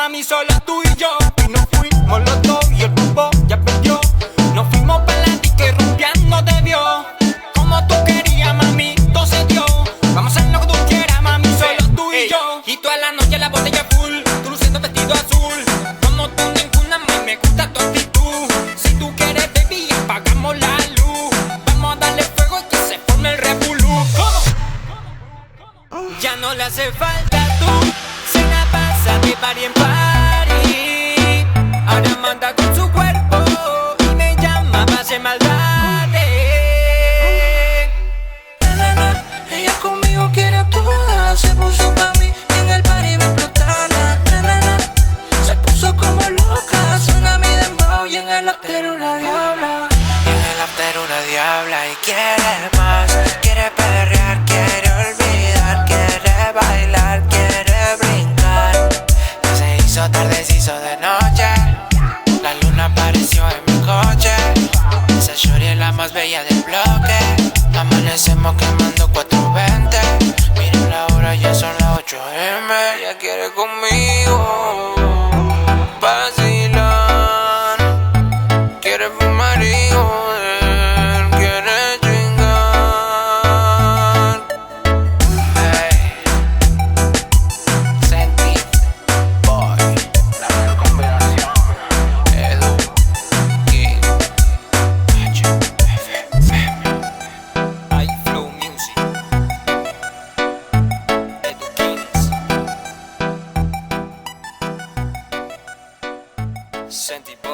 mami, solo tú y yo. Y nos fuimos los dos y el grupo ya perdió. Nos fuimos para la disco y rumbeando te vio. Como tú querías, mami, todo se dio. Vamos a hacer lo que tú quieras, mami, solo tú y yo. Y toda la noche la botella full, tú luciendo vestido azul. Como tú ninguna, mami, me gusta tu actitud. Si tú quieres, baby, apagamos la luz. Vamos a darle fuego y que se forme el revolú. Ya no le hace falta tú, se la pasa de party en party. Ahora manda con su cuerpo y me llama para hacer maldades. Ella conmigo quiere todas, se puso pa' mí y en el party va a explotarla. Se puso como loca, suena mi dembow y en el after una diabla. Y en el after una diabla y quiere más. Quiere perrear, quiere olvidar, quiere bailar, quiere brincar. Ya se hizo tarde, se hizo de noche. La luna apareció en mi coche. Esa shorty es la más bella del bloque. Amanecemos quemando 420. Miren la hora, ya son las 8 AM. Ella quiere conmigo vacilar, quiere fumar y joder, quiere chingar. Hey, Senti Boy, la mejor combinación. Edu King, HFM. Hay Flow Music, Edu Kings, Senti Boy.